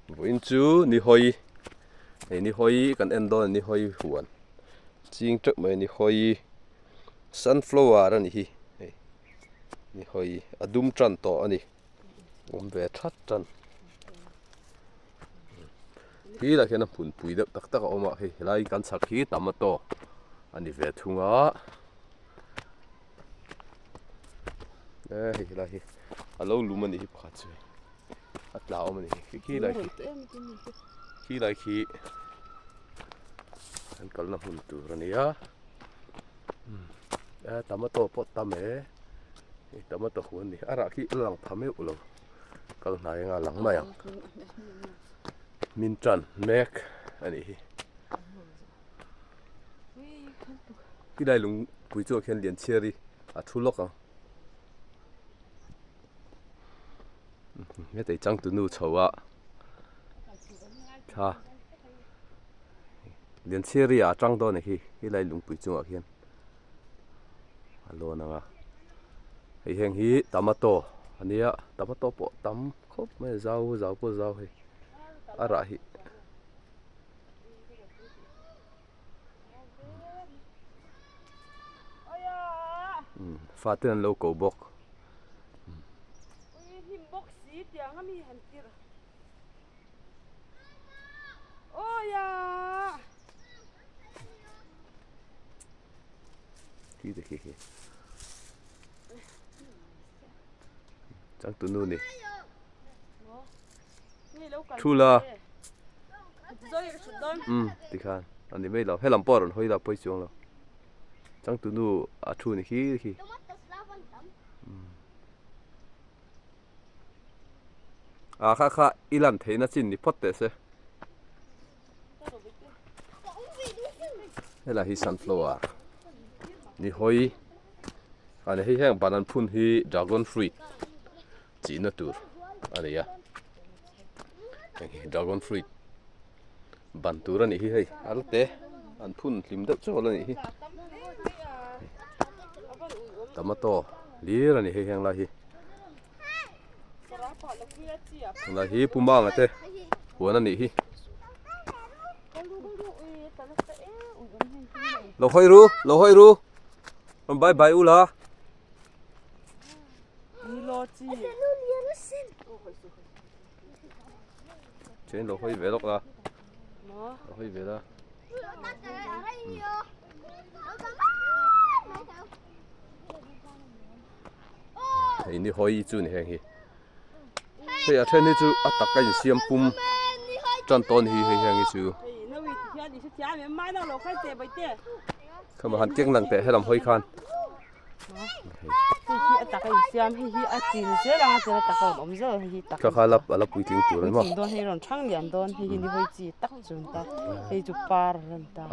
Vin chú ni hoi ni hoi kan endon ni hoi huan ching trắc mai ni hoi sunflower ani hi ni hoi adum tran to ani ve that tran hi la kena phun pui deuh tak tak a awma hi helai kan sak hi tomato ani ve thunga hi la hi alo lum ani hi pakhat chu atla awm ani hi lai khi an kalna hun tur ania tomato pot tame tomato huan ni ara khi lang phame ulo kal nai nga lang mai min tran mek ani hi ki dai lung pui chu khen lian cheri a thulok ang nghe thấy trăng tụi nu chầu ạ, ha, liền xe ri à trăng đó này khi lại lùng bụi chung ở hiên, alo nè, hay heng hi tomato, anh ấy tomato bỏ tắm khóc mấy rau po rau hay, à ra hi, phát triển lâu cầu bọc. Khi chẳng tụi nu nè chula thì khan anh đi mấy lâu hay làm bò rồi hơi làm bơi xuống rồi chẳng tụi nu à chu nè khi khá ilan thấy nó chín đi pot thế se đây là hi sunflower ni hoi anh hi hang banan phun hi dragon fruit chỉ nó tur anh ya dragon fruit ban tur anh hi hay alte an phun lim deuh chaw anh hi tomato lir anh hi hang la hi pumang ate huan anh hi lo hoi ru bye bye ula trên lo hoi về lộc la lo hoi về la thì ni hoi chu ni heng hi thì ở trên này chu atak cái xiêm pum tròn ton hi heng hi chu không mà hắn kiêng lăng tệ hay làm hơi khan các khá lấp bụi tiếng tuổi mà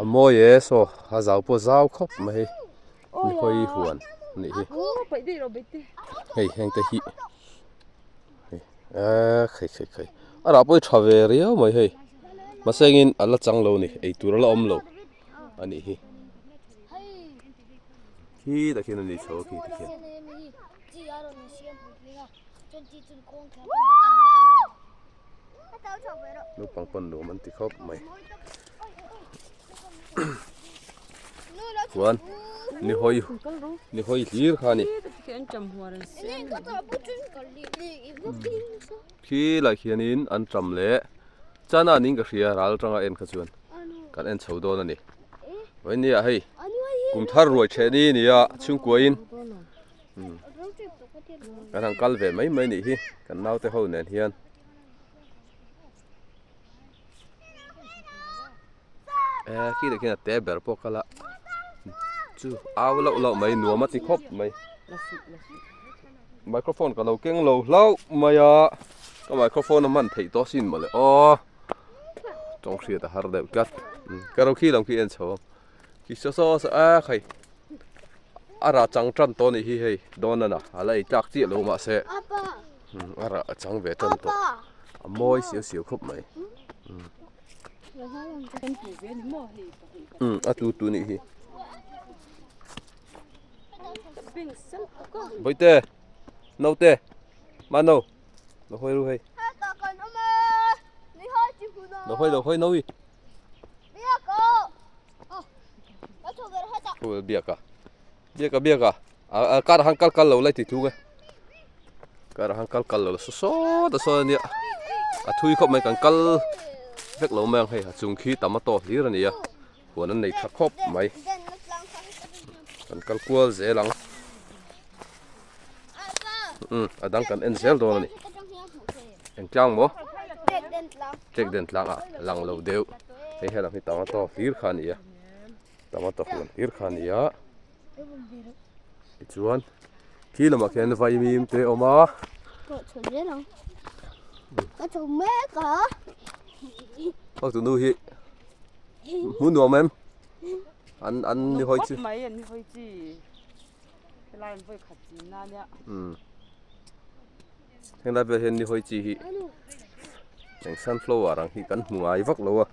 mồi ấy so hà giáo po giáo khóc mà hay hơi huan này hay hang tê hi khai à bôi trà về rồi mà hay mà xem in alla trăng lâu này ấy tuổi là lâu anh hi khi đã khi nó đi chỗ khi thì lúc bằng phần đồ mình thì khóc mày huan ni hoi lir khani khi lại khi nín ăn trầm lệ cha na nín cái khía ral trăng en khá chuan kan en chầu đô nè vậy nè hay cùng thar rồi che đi nè chung quên cái thằng cal về mấy nè hi kan nau te hậu nè hiền khi được khi là té bể bọc cả chú áo lậu mấy nuam mất thì khóc mấy microphone cả lâu keng lâu mày cái microphone nó mình thấy to xin mà lại trong khi ta har đẹp cắt cái đầu khi làm khi ăn sầu khi so khai ra trắng trăn to này hi đón nè lại chắc tiếc lâu mà sẽ ra trắng về trăn to môi xíu khóc mày tu này hi bơi tê nâu tê mà nâu nó hôi ru hay đâu hơi nôi bia cả cá hàng cal lâu lại thì thu cái cá hàng cal lâu số nè thui khop mấy cần cal vét lâu mang hay chung khí tomato gì rồi nè của nó này thắc khop mấy cần cal cua dễ lắm đang cần en sel đó này en trang mo check den lang lang lâu đều hay là cái tomato hir khan nè tomato hir khan nè chuan khi là mà khen vay mìm thế oma tụi nuôi muốn nuam em ăn đi hơi chứ mấy anh hơi chi cái này với khát chín na nhá hiện tại về hiện đi hơi chi những sunflower rằng khi cắn mùng ai vắt lâu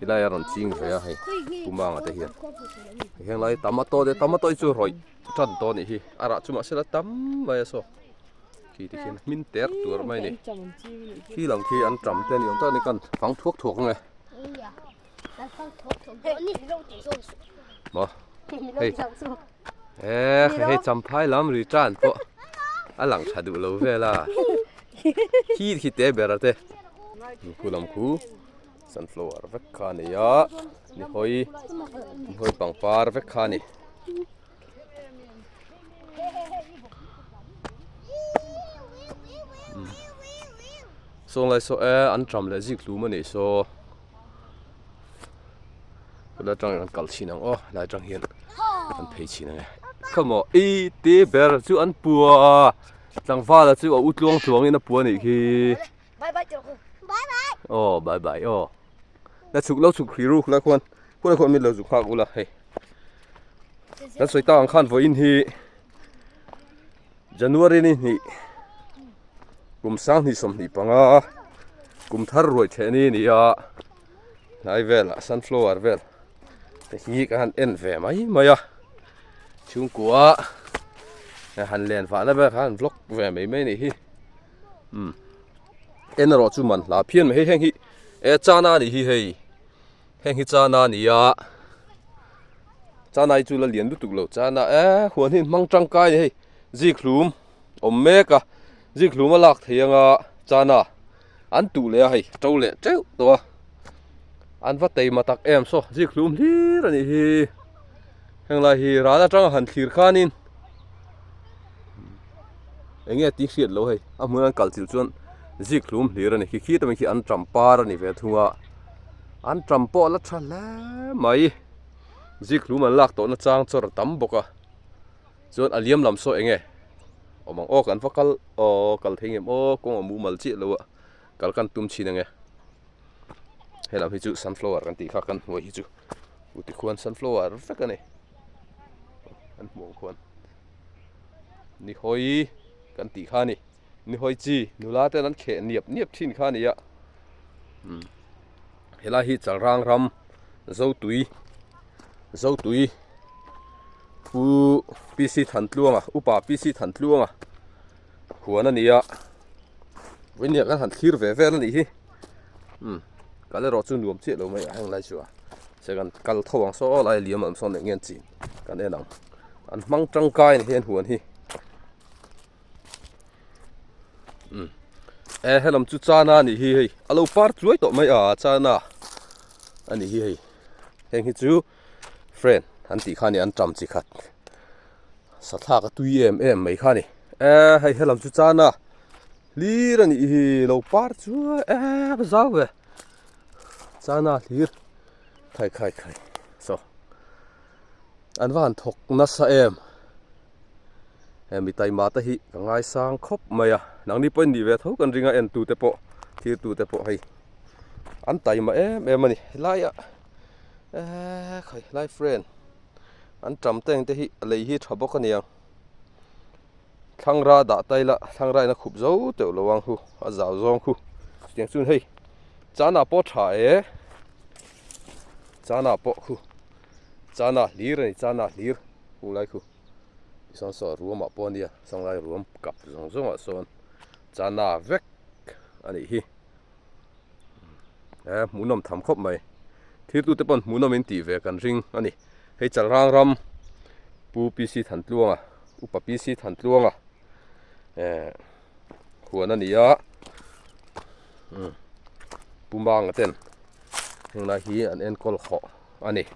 thì đây là chinh phải hay cũng mang ở đây hiện tại tomato chưa rồi trần to này ara cuma sẽ là tắm vậy sao khi thì khiến min tét tuổi mấy này khi làm khi ăn trầm tên chúng ta này cần phóng thuốc này mà hey chăm phai lắm rồi tràn po lăng chả đủ lâu về là khi té bể ra thế cú làm cú sunflower vắt khan này á ni hoi bằng par vắt khan này so lại so ăn trầm lại dịch lú mà này so là trong ăn cẩu chín nóng lại trong hiện ăn phê chín này không mà y tế bé là chú ăn bùa chẳng pha là chú ở út luông thuồng nên nó bùa này khi bye bye nó chụp lâu chụp khí ru là con mình lâu chụp khác là hay nó xoay tao ăn khăn với in hi January này cùng sáng thì sớm thì bằng cùng thar rồi thế này nè này về là sunflower về thì cái ăn về mấy chúng của hành liền phá nó về hành vlog về mấy này hi ăn rồi chú mình là phian mấy hang hi cha na này hi hang hi cha na nè cha này chú là liền được lâu cha na huan hin mang trăng cay này gì khum omega gì khum mà lạc thì cha na ăn tủ lẹ hay trâu lẹ trâu to ăn vắt tay mà tắc em so gì khum đi rồi này hàng lại hi ra trăng hành khir khanin anh nghe tiếng xiết lâu hay muốn ăn cẩu chịu chuan gì khum đi rồi này khi tụi mình khi ăn trầm pa rồi này về thua ăn trầm po là chả lẽ mày gì khum mà lạc to nó trang cho tắm bốc chuan aliam làm so anh nghe mang kan fakal kal thengem ko mu mal chi lo kal kan tum chi nange helam hi chu sunflower kan ti kha kan hoi hi chu uti khuan sunflower fa kan an mo khuan ni hoi kan ti kha ni hoi chi nula te nan khe niep thin kha ni ya hela hi chal rang ram zo tui u pc than tluang upa pc than tluang huan ania venia kan han thlir ve ni hi kale ro chu nuam che lo mai hang lai chu se kan kal thawang so lai liam am son ngen chin kan enang an mang tang kai ni hen huan hi helam chu chana ni hi alo par chuai to mai chana ani hi heng hi chu friend han ti khani an tram chi khat sa tha ka tui em mai khani hay helam chu chana lir ani hi lo par chu ba zaw ve chana lir khai so an van thok na sa em mi tai ma ta hi ka ngai sang khop mai nang ni pen ni ve tho kan ringa en tu te po thir tu te po hay an tai ma em ani lai khai lai friend an tram teng te hi lei hi thabo ka niang thangra da taila thangra na khup zo te lowang hu a zaw zong khu tiang chun hei chana po tha chana po khu chana lir ni chana lir hu lai khu son so ruam po nia song lai ruam kap zong a son chana vek ani hi หมูนมทำครบไหมที่ตู้เตปนหมูนมอินตีเวกันริงอันนี้ให้จัลรางรำปูปีซีทันตลวงอุปปีซีทันตลวงหัวนั่นนี่ปูบางกันเต้นยังไงฮีอันเอ็นกอลขออันนี้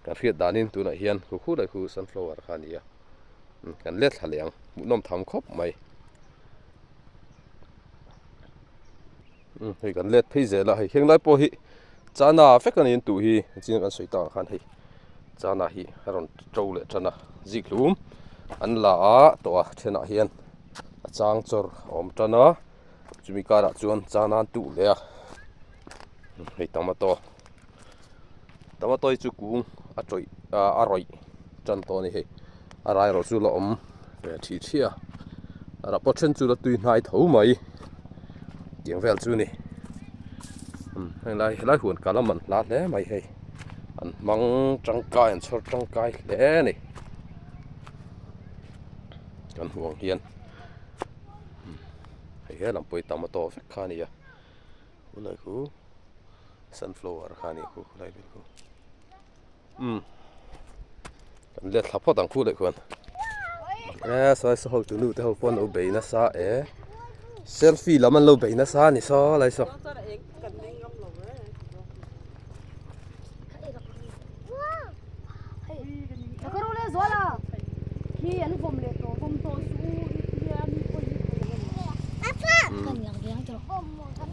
การเรียดดานินตัวไหนเฮียนคู่ใดคู่ซันฟลาวเวอร์ขานี่กันเล็ดทะเลงหมูนมทำครบไหมให้กันเล็ดพี่เจละให้เฮงไรพอฮีจานาเฟกันยินตัวฮีจริงกันสวยตาขันให้จานาฮีให้เราโจเละจานาจิกลุมอันละตัวเชนะเฮียนจางจอร์อมจานาจุมีการจวนจานาตัวเลยให้ตามาตัวจุกุงอร่อยจันตัวนี้ให้อะไรเราจุละทีเชียอะไรพอเช่นจุละตุยนายเท่าไหมยังเวลจุนี่ให้ไล่หุ่นกาลมันลาดแล้วไม่ให้อันมังจังกายอันชดจังกายแล้วนี่กันห่วงเฮียนให้ลำปุยตามมาต่อสักขานี่อะไรกูซันฟลาวเวอร์ขานี่กูอะไรเป็นกูกันเลือดทับพอต่างคู่เลยคนสายสหตัวนู้นแต่เขาคนเอาไปนะซะเซลฟี่แล้วมันเราไปนะซะนี่ซะอะไรซะ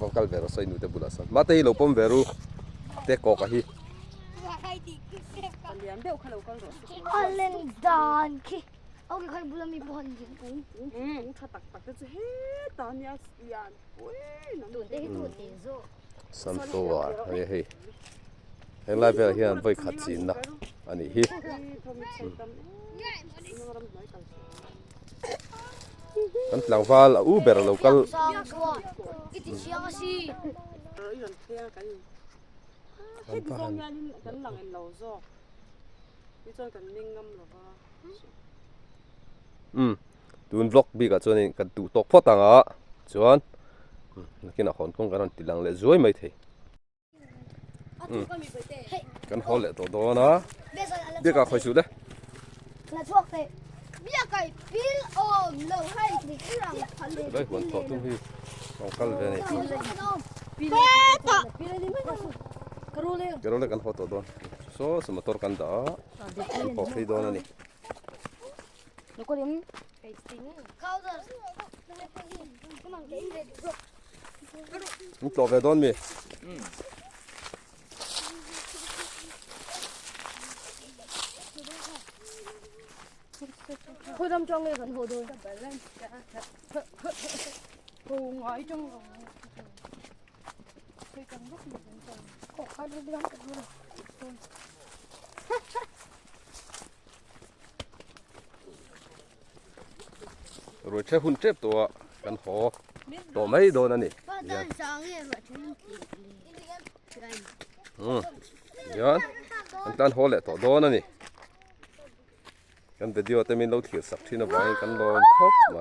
ผมก็เลยใส่หนูเตบุลาสันมาเตยเราผมเวรูเตะกอกะฮีเล่นดานคีเอาไปใครบุลมีบอลยิงถ้าตักจะเฮ้ตอนนี้ยานตัวเด็กตัวเด็กโซ่ สันตัวเฮ้ยเห็นไรเวลาเฮียนไปขัดสินนะอันนี้ฮีอันหลังฟ้าอูเบอร์เราก็อีติเชียงสิให้ดูตรงนี้กันหลังเอ็นเราซ้อนี่จนกันนิ่งงำหรอดูนบล็อกบีกับจวนนี้กันดูตกพอตังจวนกินอาหารคงกันติลังเลยสวยไม่ทีกันหอเลยตัวนะเดี๋ยวก็คอยสูดเลยแล้วช่วงเตะเบี้ยไก่ปิ้ลอมเราให้ดิที่หลังพันเลยได้หัวทอตุ้งที่ลองกันเลยนี่เป๊ะต่อกระโดดกันหอตัวโซ่สมตัวกันด่าพอให้โดนนี่แล้วก็เดี๋ยวไปสิงเขาจะมึงตัวไปโดนมั้ยคุยดำจงเลยกันหัวโดนกูง่อยจังคุยกันลูกเหมือนกันขอเขาดูดำกันเลยรู้เช่หุ่นเจ็บตัวกันหอตัวไม่โดนนั่นนี่ย้อนกันตันหอแหละตัวโดนนั่นนี่กันเดี๋ยวแต่มีเราเถียสักที่น่ะไปกันลองครบไหม